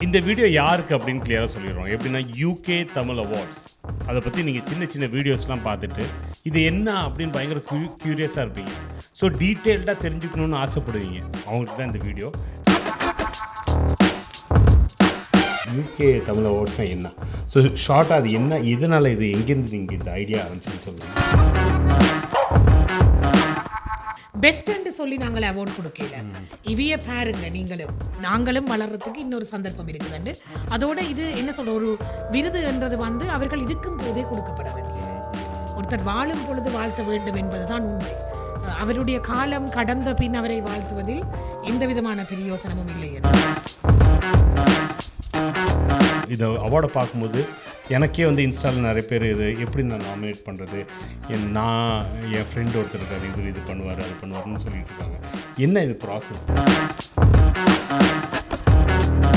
இந்த வீடியோ யாருக்கு அப்படின்னு கிளியராக சொல்லிடுறோம். எப்படின்னா யூகே தமிழ் அவார்ட்ஸ் அதை பற்றி நீங்கள் சின்ன சின்ன வீடியோஸ்லாம் பார்த்துட்டு இது என்ன அப்படின்னு பயங்கர க்யூரியஸாக இருப்பீங்க. ஸோ டீட்டெயில்டாக தெரிஞ்சுக்கணுன்னு ஆசைப்படுவீங்க. அவங்களுக்கு தான் இந்த வீடியோ. யூகே தமிழ் அவார்ட்ஸ்னால் என்ன, ஸோ ஷார்ட்டாக அது என்ன, எதனால் இது எங்கேருந்து நீங்கள் இந்த ஐடியா ஆரம்பிச்சுன்னு சொல்லுங்கள். பெஸ்ட்ன்னு சொல்லி நாங்கள் அவார்ட் கொடுக்கல. இவைய பாருங்க, நாங்களும் வளர்றதுக்கு இன்னொரு சந்தர்ப்பம் இருக்குதுண்டு. அதோட இது என்ன சொல்ற, ஒரு விருது என்றது அவர்கள் இருக்கும் போதே கொடுக்கப்பட வேண்டியது. ஒருத்தர் வாழும் பொழுது வாழ்த்த வேண்டும் என்பதுதான் உண்மை. அவருடைய காலம் கடந்த பின் அவரை வாழ்த்துவதில் எந்த விதமான பிரயோசனமும் இல்லை. இதை அவார்டை பார்க்கும்போது எனக்கே இன்ஸ்டாவில் நிறைய பேர் இது எப்படி நான் நாமினேட் பண்ணுறது, என் ஃப்ரெண்ட் ஒருத்தர் இருக்கார், இது பண்ணுவார் அது பண்ணுவார்னு சொல்லிட்டு இருக்காங்க. என்ன இது ப்ராசஸ்?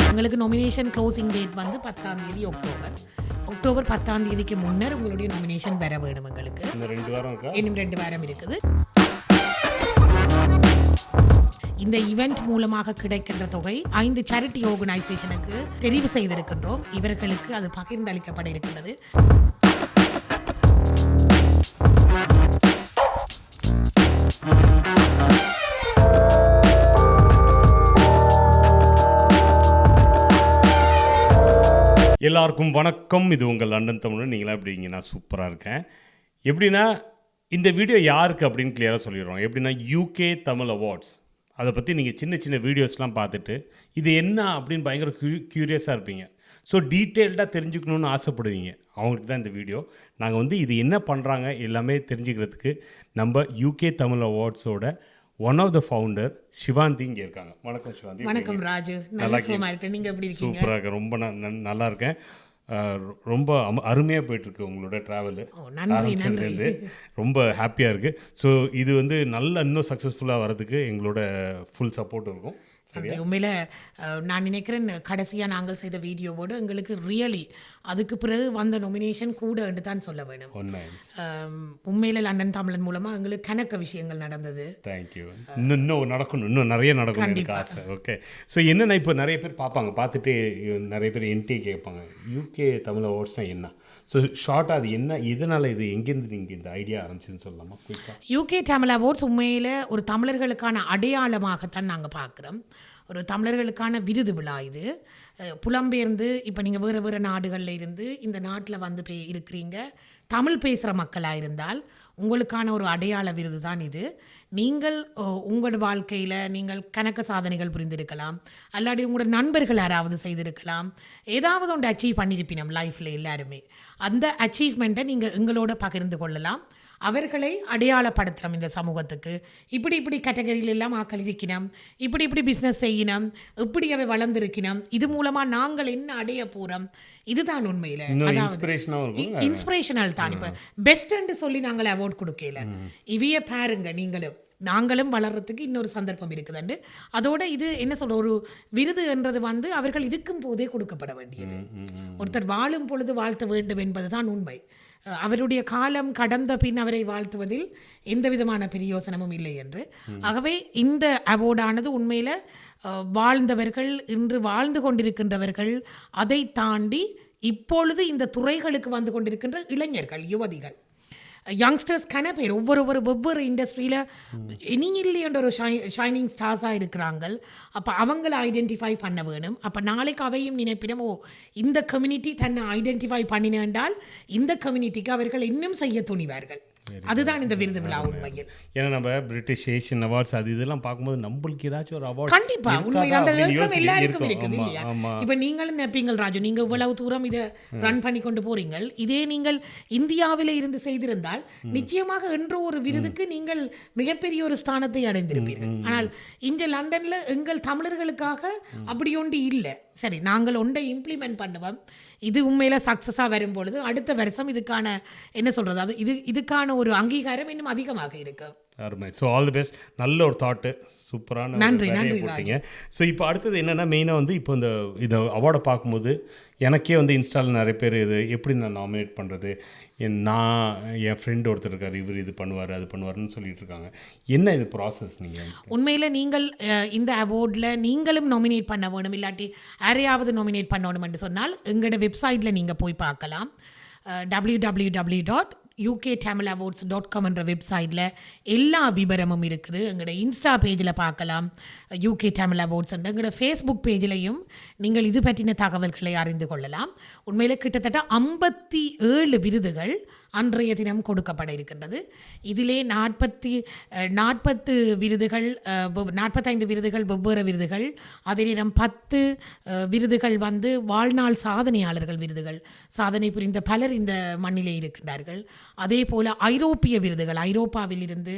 உங்களுக்கு நாமினேஷன் க்ளோசிங் டேட் 10ஆம் தேதி அக்டோபர் 10ஆம் தேதிக்கு முன்னர் உங்களுடைய நாமினேஷன் வர வேணும். எங்களுக்கு இன்னும் 2 வாரம் இருக்குது. இந்த ஈவெண்ட் மூலமாக கிடைக்கின்ற தொகை 5 சேரிட்டி ஆர்கனைசேஷனுக்கு தெரிவு செய்திருக்கின்றோம். இவர்களுக்கு அது பகிர்ந்தளிக்கப்பட இருக்கின்றது. எல்லாருக்கும் வணக்கம். இது உங்கள் லண்டன் தமிழ். நீங்களாம் எப்படி இருக்கீங்க? நான் சூப்பராக இருக்கேன். எப்படின்னா இந்த வீடியோ யாருக்கு அப்படின்னு கிளியராக சொல்லிடுறோம். எப்படின்னா யூகே தமிழ் அவார்ட்ஸ் அதை பற்றி நீங்கள் சின்ன சின்ன வீடியோஸ்லாம் பார்த்துட்டு இது என்ன அப்படின்னு பயங்கர க்யூரியஸாக இருப்பீங்க. ஸோ டீட்டெயில்டாக தெரிஞ்சுக்கணுன்னு ஆசைப்படுவீங்க. அவங்களுக்கு தான் இந்த வீடியோ. நாங்கள் இது என்ன பண்ணுறாங்க எல்லாமே தெரிஞ்சுக்கிறதுக்கு நம்ம யூகே தமிழ் அவார்ட்ஸோட one of the founder Sivanthi இங்கே இருக்காங்க. வணக்கம் சிவாந்தி. வணக்கம் ராஜு. நல்லா இருக்கேன். நீங்கள் எப்படி இருக்கீங்க? சூப்பராக இருக்கேன். ரொம்ப நல்லா இருக்கேன். ரொம்ப அருமையாக போயிட்டுருக்கு உங்களோட ட்ராவலு. ஆரம்பிச்சதுலேருந்து ரொம்ப ஹாப்பியாக இருக்குது. ஸோ இது நல்ல இன்னும் சக்ஸஸ்ஃபுல்லாக வரதுக்கு எங்களோட ஃபுல் சப்போர்ட் இருக்கும். உண்மையில் நான் நினைக்கிறேன், கடைசியாக நாங்கள் செய்த வீடியோவோடு எங்களுக்கு ரியலி அதுக்கு பிறகு வந்த நொமினேஷன் கூட என்று தான் சொல்ல வேணும். உண்மையில் லண்டன் தமிழன் மூலமாக எங்களுக்கு கணக்க விஷயங்கள் நடந்தது. தேங்க்யூ. இன்னும் நடக்கணும், இன்னும் நிறைய நடக்கணும் எனக்கு ஆசை. ஓகே. ஸோ என்னென்ன இப்போ நிறைய பேர் பார்த்துட்டு நிறைய பேர் என்டி கேட்பாங்க, யூகே தமிழ் அவார்ட்ஸ்னால் என்ன, ஸோ ஷார்ட்டாக அது என்ன, எதனால் இது எங்கேருந்து நீங்கள் இந்த ஐடியா ஆரம்பிச்சுன்னு சொல்லலாமா? யூகே தமிழ் அவார்ட்ஸ் உண்மையில் ஒரு தமிழர்களுக்கான அடையாளமாகத்தான் நாங்கள் பார்க்குறோம். ஒரு தமிழர்களுக்கான விருது விழா இது. புலம்பெயர்ந்து இப்போ நீங்கள் வேறு நாடுகளில் இருந்து இந்த நாட்டில் இருக்கிறீங்க, தமிழ் பேசுகிற மக்களாக இருந்தால் உங்களுக்கான ஒரு அடையாள விருது தான் இது. நீங்கள் உங்கள் வாழ்க்கையில் நீங்கள் கணக்க சாதனைகள் புரிந்திருக்கலாம், அல்லாடி உங்களோட நண்பர்கள் யாராவது செய்திருக்கலாம், ஏதாவது ஒன்று அச்சீவ் பண்ணியிருப்பினோம் லைஃப்பில் எல்லாருமே. அந்த அச்சீவ்மெண்ட்டை நீங்கள் எங்களோட பகிர்ந்து கொள்ளலாம். அவர்களை அடையாளப்படுத்துகிறோம் இந்த சமூகத்துக்கு. இப்படி கேட்டகரியில் எல்லாம் ஆக்கள் இருக்கணும், இப்படி பிஸ்னஸ் செய்யணும், இப்படி அவை வளர்ந்துருக்கணும், இது மூலமாக நாங்கள் என்ன அடைய போகிறோம், இதுதான் உண்மையில் இன்ஸ்பிரேஷனல் தான். இப்போ பெஸ்ட்ன்னு சொல்லி நாங்கள் அவார்ட் கொடுக்கல. இவைய பாருங்க, நாங்களும் வளர்றதுக்கு இன்னொரு சந்தர்ப்பம் இருக்குதுண்டு. அதோட இது என்ன சொல்ற, ஒரு விருது என்றது அவர்கள் இருக்கும் போதே கொடுக்கப்பட வேண்டியது. ஒருத்தர் வாழும் பொழுது வாழ்த்த வேண்டும் என்பதுதான் உண்மை. அவருடைய காலம் கடந்த பின் அவரை வாழ்த்துவதில் எந்த விதமான பிரயோசனமும் இல்லை என்று. ஆகவே இந்த அவார்டானது உண்மையில் வாழ்ந்தவர்கள், இன்று வாழ்ந்து கொண்டிருக்கின்றவர்கள், அதை தாண்டி இப்பொழுது இந்த துறைகளுக்கு வந்து கொண்டிருக்கின்ற இளைஞர்கள், யுவதிகள், யங்ஸ்டர்ஸ் பேர் ஒவ்வொரு இண்டஸ்ட்ரியில் இனி இல்லைன்ற ஒரு ஷைனிங் ஸ்டார்ஸாக இருக்கிறாங்க. அப்போ அவங்கள ஐடென்டிஃபை பண்ண வேணும். அப்போ நாளைக்கு அவையும் நினைப்பிடம், இந்த கம்யூனிட்டி தன்னை ஐடென்டிஃபை பண்ணினால் இந்த கம்யூனிட்டிக்கு அவர்கள் இன்னும் செய்ய துணிவார்கள். அதுதான் இந்த விருது விழா உண்மையில். ஏன்னா நம்ம பிரிட்டிஷ் ஏஷியன் அவார்ட்ஸ் அது இதெல்லாம் பார்க்கும்போது நம்மளுக்கு ஏதாச்சும் ஒரு அவார்ட் கண்டிப்பா உண்மையில் அந்த ஏக்கம் எல்லாருக்கும் இருக்குது இல்லையா? இப்போ நீங்களும் நினைப்பீங்கள் ராஜு, நீங்கள் இவ்வளவு தூரம் இதை ரன் பண்ணி கொண்டு போறீங்க, இதே நீங்கள் இந்தியாவில் இருந்து செய்திருந்தால் நிச்சயமாக என்ற ஒரு விருதுக்கு நீங்கள் மிகப்பெரிய ஒரு ஸ்தானத்தை அடைந்திருப்பீர்கள். ஆனால் இங்கே லண்டன்ல எங்கள் தமிழர்களுக்காக அப்படி ஒன்று இல்லை. சரி, நாங்கள் ஒன்றை இம்ப்ளிமெண்ட் பண்ணுவோம். இது உண்மையில் சக்ஸஸாக வரும்பொழுது அடுத்த வருஷம் இதுக்கான என்ன சொல்கிறது, இதுக்கான ஒரு அங்கீகாரம் இன்னும் அதிகமாக இருக்கு. அருமை. So all the best. நல்ல ஒரு தாட்டு, சூப்பரான நன்றி, வேலையை நன்றி, போட்டீங்க. ஸோ இப்போ அடுத்தது என்னென்னா மெயினாக வந்து இப்போ இதை அவார்டை பார்க்கும்போது எனக்கே வந்து இன்ஸ்டாவில் நிறைய பேர் இது எப்படி நான் நாமினேட் பண்ணுறது, என் ஃப்ரெண்ட் ஒருத்தர் இருக்கார், இவர் இது பண்ணுவார் அது பண்ணுவார்னு சொல்லிட்டு இருக்காங்க. என்ன இது ப்ராசஸ்? நீங்கள் உண்மையில் நீங்கள் இந்த அவார்டில் நீங்களும் நாமினேட் பண்ண வேணும், இல்லாட்டி யாரையாவது நாமினேட் பண்ணணும் என்று சொன்னால் எங்களோட வெப்சைட்டில் நீங்கள் போய் பார்க்கலாம். www.uktamilawards.com என்ற வெப்சைட்டில் எல்லா விவரமும் இருக்குது. எங்களோட இன்ஸ்டா பேஜில் பார்க்கலாம் UK Tamil Awards. எங்களோட ஃபேஸ்புக் பேஜிலையும் நீங்கள் இது பற்றின தகவல்களை அறிந்து கொள்ளலாம். உண்மையில் கிட்டத்தட்ட 57 விருதுகள் அன்றைய தினம் கொடுக்கப்பட இருக்கின்றது. இதிலே 40 விருதுகள், 45 விருதுகள் வெவ்வேறு விருதுகள், அதே நேரம் 10 விருதுகள் வந்து வாழ்நாள் சாதனையாளர்கள் விருதுகள். சாதனை புரிந்த பலர் இந்த மண்ணிலே இருக்கின்றார்கள். அதே போல் ஐரோப்பிய விருதுகள், ஐரோப்பாவில் இருந்து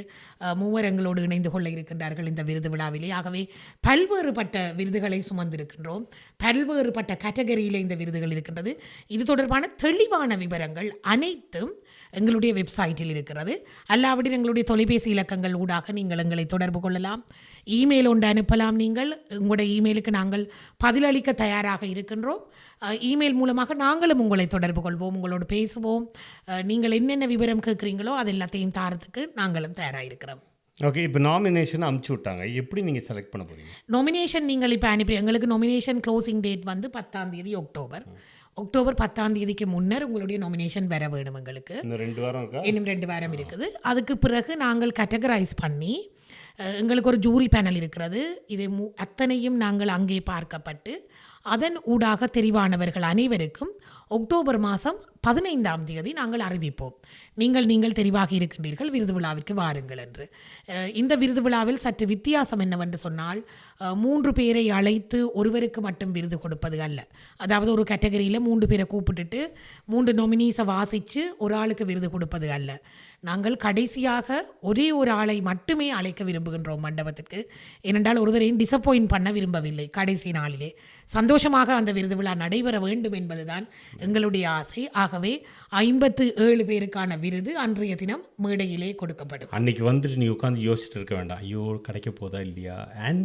மூவர் எங்களோடு இணைந்து கொள்ள இருக்கின்றார்கள் இந்த விருது விழாவிலே. ஆகவே பல்வேறுபட்ட விருதுகளை சுமந்திருக்கின்றோம். பல்வேறுபட்ட கேட்டகரியிலே இந்த விருதுகள் இருக்கின்றது. இது தொடர்பான தெளிவான விவரங்கள் அனைத்தும் எங்களுடைய வெப்சைட்டில் இருக்கிறது. அல்லாவிடில் எங்களுடைய தொலைபேசி இலக்கங்கள் ஊடாக நீங்கள் எங்களை தொடர்பு கொள்ளலாம். இமெயில் ஒன்று அனுப்பலாம். நீங்கள் உங்களுடைய இமெயிலுக்கு நாங்கள் பதிலளிக்க தயாராக இருக்கின்றோம். இமெயில் மூலமாக நாங்களும் உங்களை தொடர்பு கொள்வோம், உங்களோடு பேசுவோம். நீங்கள் என்னென்ன விவரம் கேட்குறீங்களோ அது எல்லாத்தையும் தாரத்துக்கு நாங்களும் தயாராக இருக்கிறோம். ஓகே, இப்போ நாமினேஷன் அமுச்சு விட்டாங்க, எப்படி நீங்கள் செலக்ட் பண்ண போகிறீங்க? நாமினேஷன் நீங்கள் இப்போ அனுப்பி, எங்களுக்கு நாமினேஷன் க்ளோசிங் டேட் வந்து 10 அக்டோபர் 10 முன்னர் உங்களுடைய நாமினேஷன் வர வேணும். எங்களுக்கு இன்னும் 2 வாரம் இருக்குது. அதுக்கு பிறகு நாங்கள் கேட்டகரைஸ் பண்ணி எங்களுக்கு ஒரு ஜூரி பேனல் இருக்கிறது. இது அத்தனையும் நாங்கள் அங்கே பார்க்கப்பட்டு அதன் ஊடாக தெரிவானவர்கள் அனைவருக்கும் அக்டோபர் மாதம் 15 நாங்கள் அறிவிப்போம். நீங்கள் தெரிவாகி இருக்கின்றீர்கள், விருது விழாவிற்கு வாருங்கள் என்று. இந்த விருது விழாவில் சற்று வித்தியாசம் என்னவென்று சொன்னால் 3 பேரை அழைத்து ஒருவருக்கு மட்டும் விருது கொடுப்பது அல்ல. அதாவது ஒரு கேட்டகரியில் 3 பேரை கூப்பிட்டுட்டு 3 நொமினீஸை வாசித்து ஒரு ஆளுக்கு விருது கொடுப்பது அல்ல. நாங்கள் கடைசியாக ஒரே ஒரு ஆளை மட்டுமே அழைக்க விரும்புகின்றோம் மண்டபத்திற்கு. ஏனென்றால் ஒருவரையும் டிசப்பாயிண்ட் பண்ண விரும்பவில்லை. கடைசி நாளிலே சந்தோஷமாக அந்த விருது விழா நடைபெற வேண்டும் என்பதுதான் எங்களுடைய ஆசை. ஆகவே 57 பேருக்கான விருது அன்றைய தினம் மேடையிலே கொடுக்கப்படும். அன்னைக்கு வந்துட்டு நீ உட்காந்து யோசிச்சுட்டு இருக்க வேண்டாம், ஐயோ கிடைக்க போதா இல்லையா, and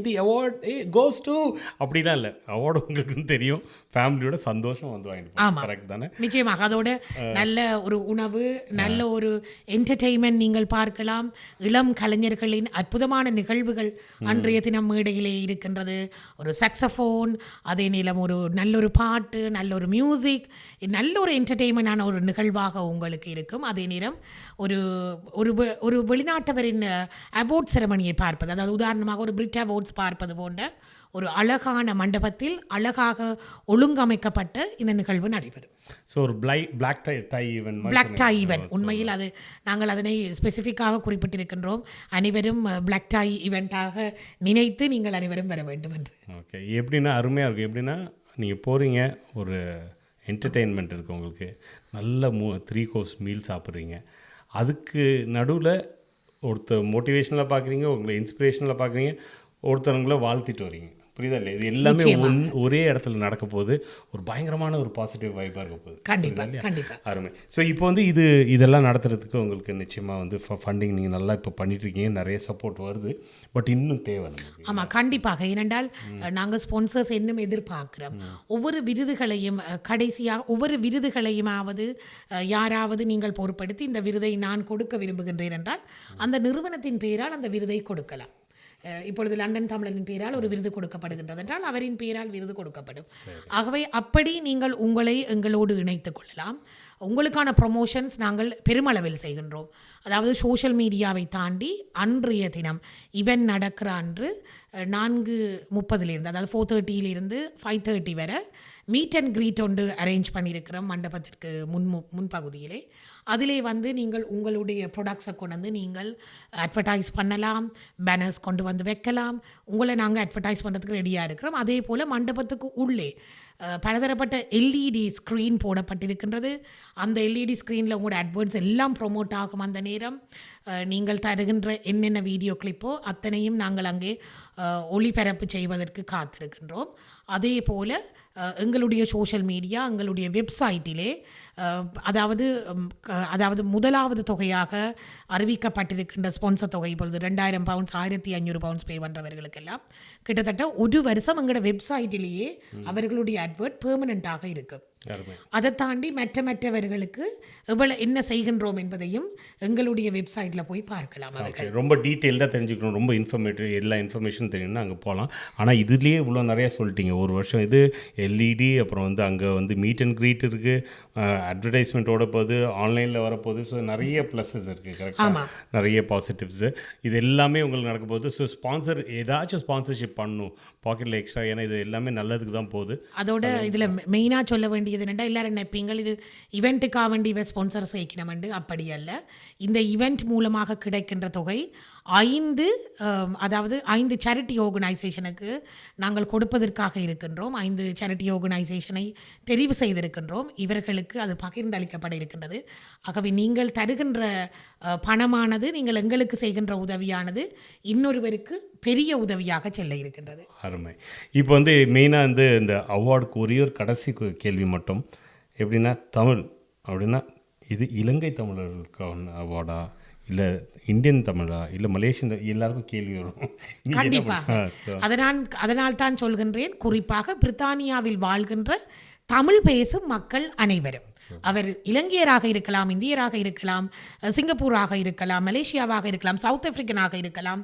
the award goes to அப்படிலாம் இல்லை. அவார்டு உங்களுக்கு தெரியும், ஃபேமிலியோட சந்தோஷம் வந்து வாங்கிட்டு. ஆமாம், கரெக்ட் தானே? நிச்சயமாக. அதோட நல்ல ஒரு உணவு, நல்ல ஒரு என்டர்டெயின்மெண்ட் நீங்கள் பார்க்கலாம். இளம் கலைஞர்களின் அற்புதமான நிகழ்வுகள் அன்றைய தினம் மேடையிலே இருக்கின்றது. ஒரு சாக்ஸோஃபோன், அதே நேரம் ஒரு நல்ல ஒரு பாட்டு, நல்ல ஒரு மியூசிக், நல்ல ஒரு என்டர்டெயின்மெண்டான ஒரு நிகழ்வாக உங்களுக்கு இருக்கும். அதே நேரம் ஒரு வெளிநாட்டவரின் அவார்ட் செரமனியை பார்ப்பது, அதாவது உதாரணமாக ஒரு பிரிட் அவார்ட்ஸ் பார்ப்பது போன்ற ஒரு அழகான மண்டபத்தில் அழகாக ஒழுங்கமைக்கப்பட்ட இந்த நிகழ்வு நடைபெறும். ஸோ ஒரு பிளாக் டை ஈவென்ட். உண்மையில் அது நாங்கள் அதனை ஸ்பெசிஃபிக்காக குறிப்பிட்டிருக்கின்றோம். அனைவரும் பிளாக் டை ஈவெண்ட்டாக நினைத்து நீங்கள் அனைவரும் வர வேண்டும் என்று. ஓகே, எப்படின்னா அருமையாக இருக்கும். எப்படின்னா நீங்கள் போகிறீங்க, ஒரு என்டர்டெயின்மெண்ட் இருக்குது உங்களுக்கு, நல்ல 3 கோர்ஸ் மீல் சாப்பிட்றீங்க. அதுக்கு நடுவில் ஒருத்தர் மோட்டிவேஷனில் பார்க்குறீங்க, உங்களை இன்ஸ்பிரேஷனில் பார்க்குறீங்க, ஒருத்தவங்களை வாழ்த்திட்டு வரீங்க. புரியுதா இல்லை? இது எல்லாமே ஒரே இடத்துல நடக்க போகுது. ஒரு பயங்கரமான ஒரு பாசிட்டிவ் வைப்பாக இருக்க போகுது. கண்டிப்பாக அருமை. ஸோ இப்போ வந்து இதெல்லாம் நடத்துறதுக்கு உங்களுக்கு நிச்சயமாக வந்து ஃபண்டிங் நீங்கள் நல்லா இப்போ பண்ணிட்டுருக்கீங்க, நிறைய சப்போர்ட் வருது. பட் இன்னும் தேவை. ஆமாம், கண்டிப்பாக. ஏனென்றால் நாங்கள் ஸ்பான்சர்ஸ் இன்னும் எதிர்பார்க்குறோம். ஒவ்வொரு விருதுகளையும் கடைசியாக ஒவ்வொரு விருதுகளையுமாவது யாராவது நீங்கள் பொறுப்படுத்தி இந்த விருதை நான் கொடுக்க விரும்புகின்றேன் என்றால் அந்த நிறுவனத்தின் பெயரால் அந்த விருதை கொடுக்கலாம். இப்பொழுது லண்டன் தமிழரின் பெயரால் ஒரு விருது கொடுக்கப்படுகின்றது என்றால் அவரின் பெயரால் விருது கொடுக்கப்படும். ஆகவே அப்படி நீங்கள் உங்களை எங்களோடு இணைத்துக் கொள்ளலாம். உங்களுக்கான ப்ரொமோஷன்ஸ் நாங்கள் பெருமளவில் செய்கின்றோம். அதாவது சோஷியல் மீடியாவை தாண்டி அன்றைய தினம் இவன் நடக்கிற அன்று 4:30 அதாவது 4:30 5:30 வரை மீட் அண்ட் க்ரீட் ஒன்று அரேஞ்ச் பண்ணியிருக்கிறோம் மண்டபத்திற்கு முன்பகுதியிலே. அதிலே வந்து நீங்கள் உங்களுடைய ப்ரொடக்ட்ஸை கொண்டு வந்து நீங்கள் அட்வர்டைஸ் பண்ணலாம், பேனர்ஸ் கொண்டு வந்து வைக்கலாம். உங்களை நாங்கள் அட்வர்டைஸ் பண்ணுறதுக்கு ரெடியாக இருக்கிறோம். அதே போல் மண்டபத்துக்கு உள்ளே பலதரப்பட்ட எல்இடி ஸ்க்ரீன் போடப்பட்டிருக்கின்றது. அந்த எல்இடி ஸ்க்ரீனில் உங்களோட அட்வர்ட்ஸ் எல்லாம் ப்ரொமோட் ஆகும். அந்த நேரம் நீங்கள் தருகின்ற என்னென்ன வீடியோ கிளிப்போ அத்தனையும் நாங்கள் அங்கே ஒளிபரப்பு செய்வதற்கு காத்திருக்கின்றோம். அதே போல் எங்களுடைய சோஷியல் மீடியா, எங்களுடைய வெப்சைட்டிலே அதாவது முதலாவது தொகையாக அறிவிக்கப்பட்டிருக்கின்ற ஸ்பான்சர் தொகை இப்பொழுது 2000 பவுண்ட்ஸ் 1500 பவுண்ட்ஸ் பே பண்ணுறவர்களுக்கெல்லாம் கிட்டத்தட்ட ஒரு வருஷம் எங்களோட வெப்சைட்டிலேயே அவர்களுடைய அட்வர்ட் பெர்மனண்ட்டாக இருக்கும். அதை தாண்டி மற்றவர்களுக்கு எவ்வளோ என்ன செய்கின்றோம் என்பதையும் எங்களுடைய வெப்சைட்டில் போய் பார்க்கலாம். அவர்கள் ரொம்ப டீட்டெயில்டாக தெரிஞ்சுக்கணும், ரொம்ப இன்ஃபர்மேட்டிவ் எல்லா இன்ஃபர்மேஷன் தெரியும்னா அங்கே போகலாம். ஆனால் இதுலேயே இவ்வளோ நிறையா சொல்லிட்டீங்க. ஒரு வருஷம் இது எல்இடி, அப்புறம் அங்கே மீட் அண்ட் க்ரீட் இருக்குது, அட்வர்டைஸ்மெண்ட்டோட போகுது, ஆன்லைனில் வரப்போகுது. ஸோ நிறைய ப்ளஸஸ் இருக்குது, கரெக்டாக நிறைய பாசிட்டிவ்ஸு. இது எல்லாமே உங்களுக்கு நடக்க போகுது. ஸோ ஸ்பான்சர் ஏதாச்சும் ஸ்பான்சர்ஷிப் பண்ணணும் பாக்கெட்டில் எக்ஸ்ட்ரா, ஏன்னா இது எல்லாமே நல்லதுக்கு தான் போகுது. அதோட இதில் மெயினாக சொல்ல வேண்டியது என்னென்னா, எல்லாரும் நினைப்பீங்கள் இது இவெண்ட்டுக்காக வேண்டி ஸ்பான்சர் சேர்க்கணுமெண்டு. அப்படி அல்ல. இந்த இவெண்ட் மூலமாக கிடைக்கின்ற தொகை 5 சேரிட்டி ஆர்கனைசேஷனுக்கு நாங்கள் கொடுப்பதற்காக இருக்கின்றோம். 5 சேரிட்டி ஆர்கனைசேஷனை தெரிவு செய்திருக்கின்றோம். இவர்களுக்கு அது பகிர்ந்தளிக்கப்பட இருக்கின்றது. ஆகவே நீங்கள் தருகின்ற பணமானது, நீங்கள் எங்களுக்கு செய்கின்ற உதவியானது இன்னொருவருக்கு பெரிய உதவியாக செல்ல இருக்கின்றது. அருமை. இப்போ மெயினாக இந்த அவார்டுக்கு ஒரே ஒரு கடைசி கேள்வி மட்டும். எப்படின்னா, தமிழ் அப்படின்னா இது இலங்கை தமிழர்களுக்கான அவார்டா, இல்லை இந்தியன் தமிழா, இல்லை மலேசியன், எல்லாருக்கும் கேள்வி வரும். கண்டிப்பாக. அதனால் தான் சொல்கின்றேன், குறிப்பாக பிரித்தானியாவில் வாழ்கின்ற தமிழ் பேசும் மக்கள் அனைவரும், அவர் இலங்கையராக இருக்கலாம், இந்தியராக இருக்கலாம், சிங்கப்பூராக இருக்கலாம், மலேசியாவாக இருக்கலாம், சவுத் ஆப்பிரிக்கனாக இருக்கலாம்,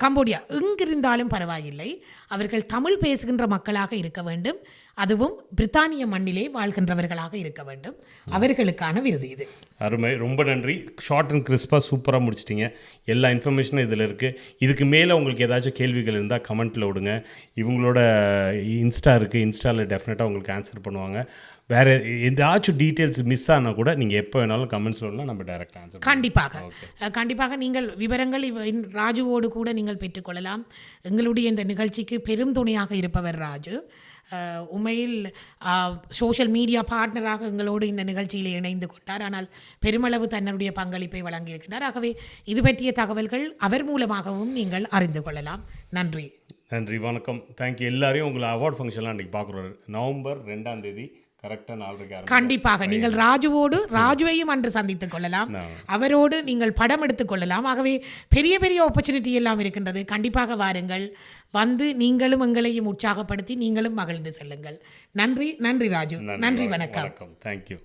கம்போடியா, எங்கிருந்தாலும் பரவாயில்லை, அவர்கள் தமிழ் பேசுகின்ற மக்களாக இருக்க வேண்டும். அதுவும் பிரித்தானிய மண்ணிலே வாழ்கின்றவர்களாக இருக்க வேண்டும். அவர்களுக்கான விருது இது. அருமை, ரொம்ப நன்றி. ஷார்ட் அண்ட் கிறிஸ்பாக சூப்பராக முடிச்சிட்டிங்க. எல்லா இன்ஃபர்மேஷனும் இதில் இருக்குது. இதுக்கு மேலே உங்களுக்கு ஏதாச்சும் கேள்விகள் இருந்தால் கமெண்ட்டில் விடுங்க. இவங்களோட இன்ஸ்டா இருக்குது, இன்ஸ்டாவில் டெஃபினட்டாக உங்களுக்கு ஆன்சர் பண்ணுவாங்க. வேறு எதாச்சும் டீட்டெயில்ஸ் மிஸ் ஆனால் கூட நீங்கள் எப்போ வேணாலும் கமெண்ட்ஸ் சொல்லலாம், நம்ம டைரெக்டாக ஆன்சர். கண்டிப்பாக நீங்கள் விவரங்கள் ராஜுவோடு கூட நீங்கள் பெற்றுக்கொள்ளலாம். எங்களுடைய இந்த நிகழ்ச்சிக்கு பெரும் துணையாக இருப்பவர் ராஜு. உண்மையில் சோஷியல் மீடியா பார்ட்னராக எங்களோடு இந்த நிகழ்ச்சியில் இணைந்து கொண்டார். ஆனால் பெருமளவு தன்னுடைய பங்களிப்பை வழங்கியிருக்கிறார். ஆகவே இது பற்றிய தகவல்கள் அவர் மூலமாகவும் நீங்கள் அறிந்து கொள்ளலாம். நன்றி. வணக்கம். தேங்க்யூ. எல்லாரையும் உங்களை அவார்ட் ஃபங்க்ஷன்லாம் அன்றைக்கி பார்க்குறோம். நவம்பர் 2ஆம் தேதி கரெக்டாக 4 கண்டிப்பாக நீங்கள் ராஜுவையும் அன்று சந்தித்துக் கொள்ளலாம். அவரோடு நீங்கள் படம் எடுத்துக் கொள்ளலாம். ஆகவே பெரிய பெரிய ஆப்பர்ச்சுனிட்டி எல்லாம் இருக்கின்றது. கண்டிப்பாக வாருங்கள். நீங்களும் எங்களையும் உற்சாகப்படுத்தி நீங்களும் மகிழ்ந்து செல்லுங்கள். நன்றி ராஜு. நன்றி, வணக்கம். தேங்க்யூ.